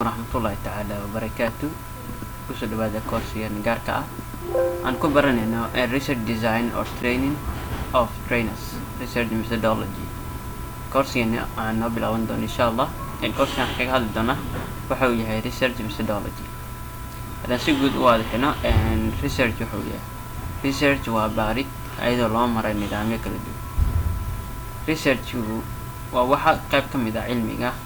warahmatullahi taala wabarakatuh. Kusoo dhawaada course-yan gaarka ah aan ku baranayno research design or training of trainers research methodology. Course-yan aan noo bilaaban doono insha Allah. Course-yan kaga hadli doona waxa uu yahay research methodology. Hadaan si guud u waadixino research wuxuu yahay research waa baarid ayadoo loo maray nidaamyo kala duwan. Research waa waxa qayb ka mid ah cilmiga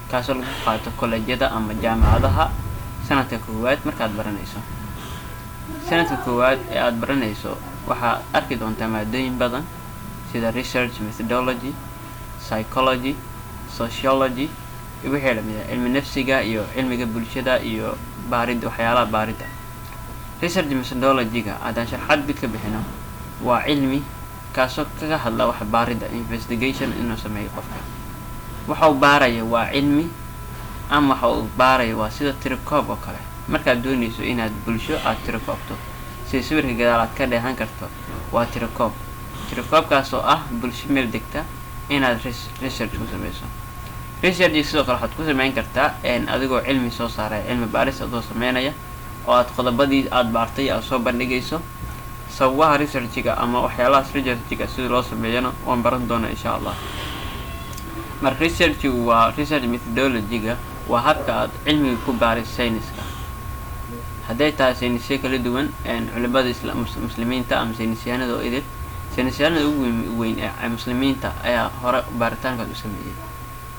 kaasoo lagu qaato kollejyada ama jaamacadaha sanadka koowaad markaad baranayso. Sanadka koowaad ee aad baranayso waxaad arki doontaa maadooyin badan sida research methodology, psychology, sociology, iyo wixii la mid ah cilmi nafsiga iyo cilmiga bulshada iyo waxyaalaha baarida. Research methodology-ga haddaan sharaxaad ka bixino waa cilmi kaasoo kaga hadla wax baarida investigation inuu sameeyo qofka. Waxa uu baaraya waa cilmi ama waxa uu baaraya waa sida tirokoob oo kale. Markaad doonayso inaad bulsho aad tirokoobto si sawirka gadaal aad ka dheehan karto waa tirokoob. Tirokoobkaas oo ah bulsho meel degta inaad research ku sameyso. Research sidoo kale waxaad ku sameyn kartaa adigoo cilmi soo saaray cilmi baaris adoo sameynaya oo aad qodobadii aad baartay aad soo bandhigayso. Sababaha research-ga ama waxyaalaha research-ga sida loo sameeyana waan baran doonaa insha Allah. Marka research methodology-ga waa habka aad cilmiga ku baaris sayniska. Hadday tahay saynisyo kala duwan culimada muslimiinta ama saynisyahanada oo idil saynisyahanada ugu weyn ee muslimiinta ayaa hore baaritaanka u sameeyay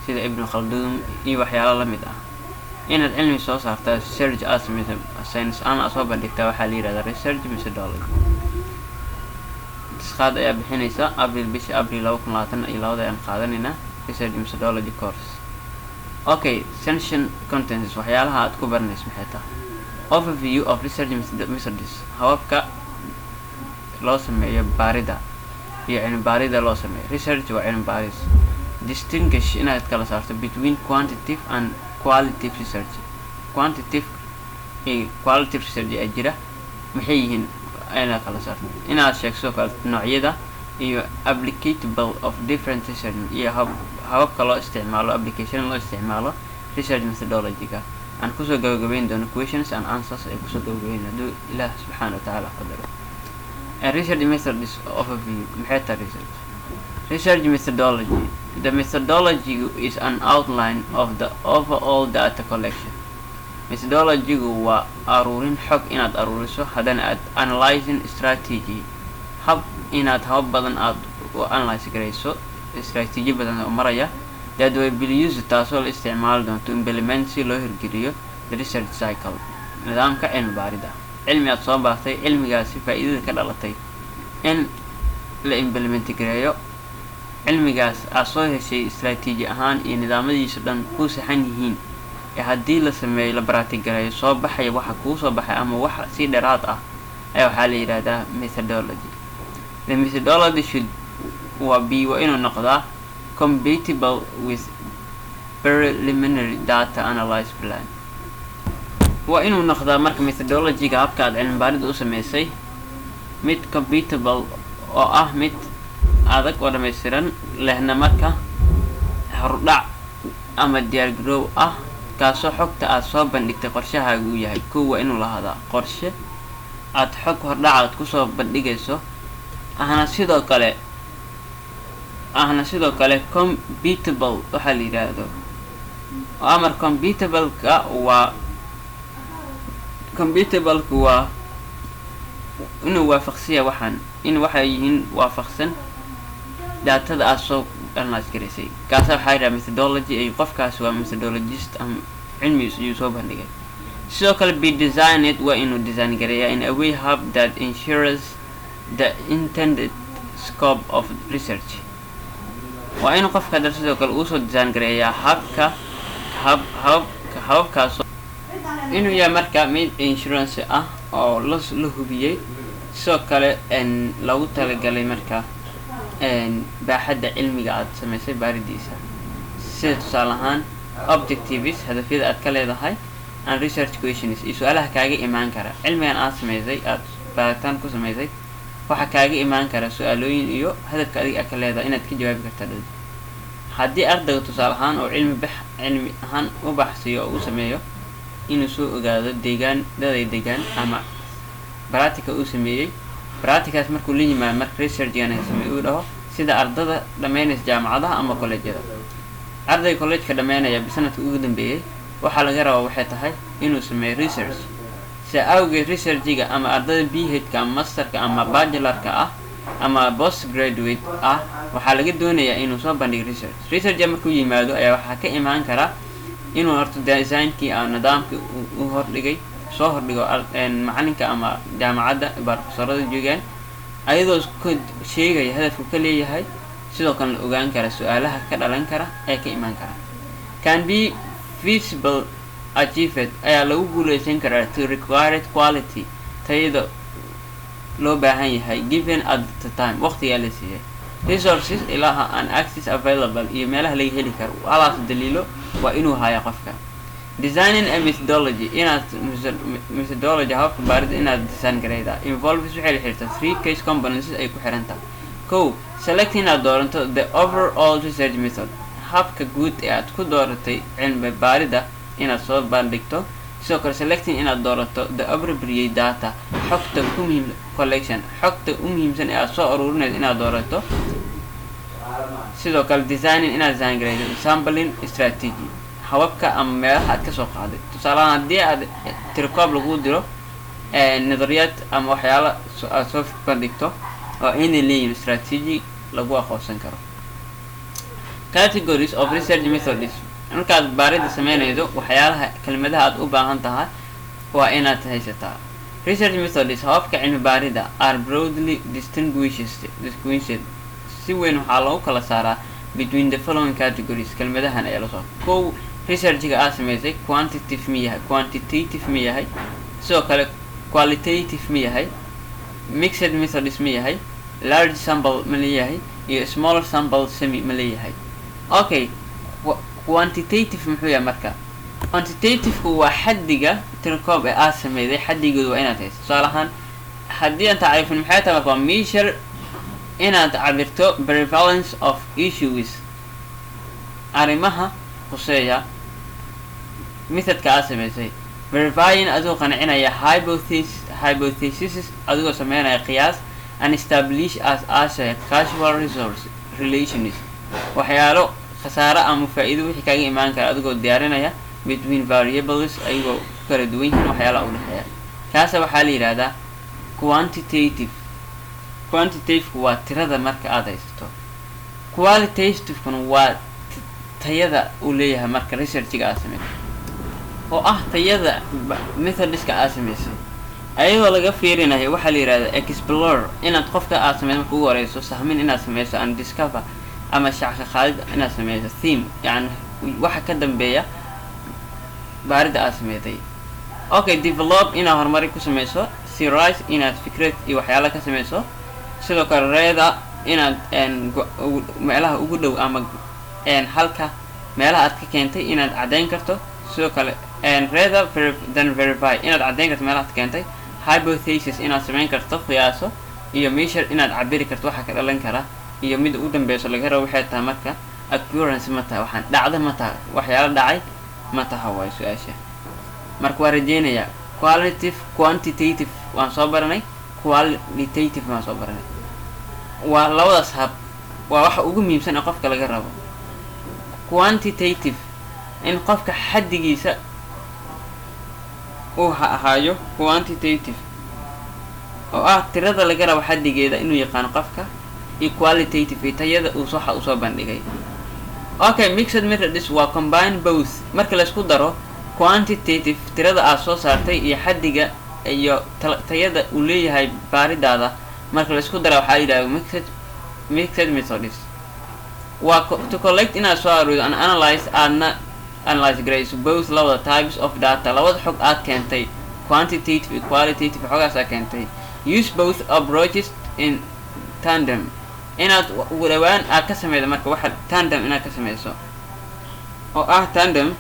sida Ibn Khaldun iyo waxyaalo la mid ah. Inaad cilmi soo saartaa research as science aan soo bandhigtaa waxaa la yiraahdaa research methodology. Tisqaad ayaa bixinaysa Abriil 2022 ayaan qaadanaynaa research methodology course. Okay, section contents waxyaalaha aad ku baranayso maxay tahay. Overview of research methods. Hababka loo sameeyo baarida iyo cilmi baarida loo sameeyo. Research waa cilmi baaris. Distinguish inaad kala saarto between quantitative and qualitative research. Quantitative iyo qualitative research ay jira maxay yihiin ayna kala saarto. Inaad sheegso kala noocyada iyo applicable of different research iyo hababka loo isticmaalo application loo isticmaalo research methodology-ga. Aan kusoo gabagabeyn doono questions and answers ay kusoo gabagabeyn hadduu Ilaah subxaanahu wa ta'ala qadaro. Research methods overview maxay tahay research? Research methodology. The methodology is an outline of the overall data collection. Methodology-gu waa aruurin xog inaad aruuriso haddana aad analyzing strategy inaad habab badan aad u analyze garayso strategy badan oo maraya that way be used taasoo la isticmaali doonto implement si loo hirgeliyo the research cycle nidaamka cilmi baarida. Cilmi aad soo baartay cilmigaasi faa'iidada ka dhalatay in la implement gareeyo cilmigaas aad soo heshay strategy ahaan iyo nidaamadiisa dhan ku saxan yihiin ee haddii la sameeyo la practice gareeyo soo baxay waxa kuu soo baxay ama wax si dheeraad ah ayaa waxaa la yiraahdaa methodology. The methodology should be inuu noqdaa compatible with preliminary data analysis plan. Waa inuu noqdaa marka methodology-ga habka aad cilmi baarid u sameysay mid compatible oo ah mid adag oo dhameystiran lehna marka hordhac ama diyaar garow ah kaasoo xogta aad soo bandhigtay qorshahaaga uu yahay. Waa inuu lahaadaa qorshe aad xog hordhac aad kusoo bandhigayso ahna sidoo kale compatible waxaa la yiraahdo amar compatible-ka waa inuu waafaqsiya waxay yihiin waafaqsan daatada aad soo analyze garaysay. Kaasa waxaa yiraahdaa methodology ay qofkaas waa methodologist ama cilmi uu soo bandhigay. Sidoo kale be designed waa inuu design gareeyaa in a way that ensures the intended scope of research. Waa inuu qofka sidoo kale uu soo design gareeyaa hababkaas inuu yahay marka mid insurance ah oo la hubiyay sidoo kale lagu talagalay marka baaxadda cilmiga aad sameysay baaridiisa. Sida tusaale ahaan objectives hadafyada aad ka leedahay and research questions iyo su'aalaha kaaga imaan kara cilmigan aad sameysay aad baaritaan ku sameysay waxa kaaga imaan kara su'aalooyin iyo hadafka adiga ka leedahay inaad ka jawaabi karto. Haddii ardayga tusaale ahaan oo cilmi ahaan u baxsiyo oo u sameeyo inuu soo ogaado deegaan daday deegaan ama practical uu sameeyay practicals markuu la yimaado marka research-gan sameeyo uu dhaho sida ardada dhameynaysa jaamacadaha ama college-yada arday college-ka dhameynaya sanadkii ugu dambeeyay waxa laga rabaa waxay tahay inuu sameeyo research si awgeed research-ga ama ardada PhD-ka ama master-ka ama bachelor-ka ah ama postgraduate ah waxa laga doonayaa inuu soo bandhigo research markuu yimaado ayaa waxa ka imaan kara inuu horto design-kii ama nidaamkii uu hordhigay soo hordhigo macalinka ama jaamacadda professorada joogaan ayadoo ku sheegaya hadafku ka leeyahay sidoo kale la ogaan kara su'aalaha ka dhalan kara ee ka imaan kara can be feasible achieved ayaa lagu guuleysan karaa to required quality tayada loo baahan yahay given at the time waqtiga la siiyay resources ilaha and access available iyo meelaha laga heli karo alaas daliilo waa inuu haya qofka designing a methodology inaad methodology habka baarida inaad design gareyda involves waxay la xiriirtaa 3 case components ay ku xiran tahay ko selecting inaad dooranto the overall research method habka guud ee aad ku dooratay cilmi baarida inaad soo bandhigto sidoo kale selecting inaad doorato the appropriate data xogta ku muhiim collection xogta u muhiimsan ee aad soo ururinayso inaad doorato sidoo kale designing inaad design gareydo sampling strategy hababka ama meelaha aad ka soo qaaday tusaale ahaan haddii aad tirkoob lagu diro nadariyaad ama waxyaalo aad soo bandhigto oo inay leeyihiin strategy lagu aqoonsan karo categories of research methods markaad baarida sameynayso waxyaalaha kelmadaha aad u baahan tahay waa inaad haysataa research methods hababka cilmi baarida are broadly distinguished si weyn waxaa lagu kala saaraa between the following categories kelmadahan ayaa la soo kow research-ga aad sameysay quantitative ma yahay sidoo kale qualitative ma yahay mixed methods ma yahay large sample ma leeyahay iyo smaller sample semi ma leeyahay okay quantitative muxuu yahay marka quantitative-ku waa xaddiga tirkoob ee aad sameeyay xaddigooda waa inaad haysato tusaale ahaan haddii aan tacriifin maxay tahay waa measure inaad cabirto prevalence of issues arrimaha khuseeya methodka aad sameysay verifying adigoo qancinaya hypothesis adigoo sameynaya qiyaas and establish as casual resource relations waxyaalo khasaare ama faa'iido wixii kaaga imaan kara adigoo diyaarinaya between variables ayagoo ku kala duwan yihiin waxyaalaha u dhexeeya kaasa waxaa la yidhaahdaa quantitative-ku waa tirada marka aad haysato qualitative-kuna waa tayada uu leeyahay marka research-ga aad sameysay oo ah tayada methodska aad sameysay ayadoo laga fiirinayo waxaa la yidhahdaa explore inaad qofka aad sameyso marka ugu horeyso sahmin inaad sameyso and discover ama shacka qaadid inaad sameyso theme yani waxa ka dambeeya baarida aad sameeyay okay develop inaad horumari ku sameyso theorize inaad fikrad iyo waxyaalo ka sameyso sidoo kale reeda inaad meelaha ugu dhow ama halka meelaha aad ka keentay inaad cadeyn karto sidoo kale reeda then verify inaad cadeyn karto meelaha aad keentay hypothesis inaad sameyn karto qiyaaso iyo measure inaad cabiri karto waxa ka dhalan kara iyo mid ugu dambeeyso laga rabo waxay tahay marka occurrence ma tahay waxaan dhacda ma tahay waxyaalo dhacay ma tahay waa su'aasha marka waa rajeynaya quantitative waan soo baranay qualitative waan soo baranay waa labadaas hab waa waxa ugu muhiimsan ee qofka laga rabo quantitative in qofka xaddigiisa uu ahaayo quantitative oo ah tirada laga rabo xaddigeeda inuu yaqaan qofka iyo qualitative tayada uu soo bandhigay okay mixed methods waa combine both marka la isku daro quantitative tirada aad soo saartay iyo xaddiga iyo tayada uu leeyahay baaridaada marka la isku daro waxaa yidhahdaa mixed methods waa to collect inaad soo aruurido and analyze grades both labada types of data labada xog aad keentay quantitative iyo qualitative xogaas aad keentay use both approaches in tandem inaad ugu dhawaan aad ka sameydo marka waxa tandem inaad ka sameyso oo ah tandem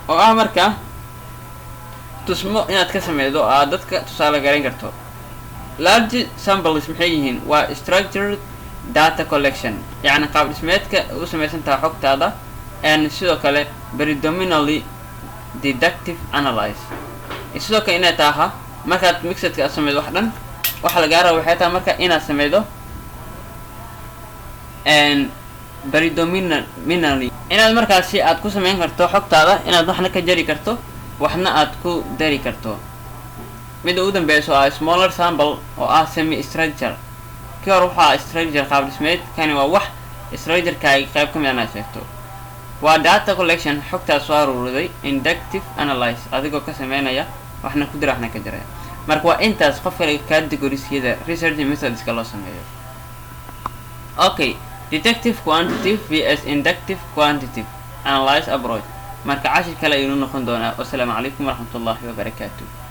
oo ah marka tusmo inaad ka sameydo oo aad dadka tusaale garan karto large samples maxay yihiin waa structured data collection yani qaab dhismeedka u sameysan tahay xogtaada and sidoo kale predominantly deductive analysis. sidoo kale inay tahay markaad mixedka aad sameeyo wax dhan waxa laga rabo waxay tahay marka inaad sameeyo predominantly inaad markaasi aad ku sameyn karto xogtaada inaad waxna ka jari karto waxna aad ku dari karto. mid ugu dambeeyso ah smaller sample oo ah semi structure kii hore waxa structure qaab dhismeed kani waa wax structure ka qayb ka mid ah sheegto. waa data collection xogtaas soo aruuriday inductive analysis adigoo ka sameynaya waxna ku dir waxna ka jaray. marka waa intaas qof kale categorieskeeda research methods ka loo sameeyo. okay, detective quantitative vs inductive quantitative analysis approach. marka cashir kale ayuu noqon doonaa. wassalaamu calaykum waraxmatullaahi wabarakaatuh.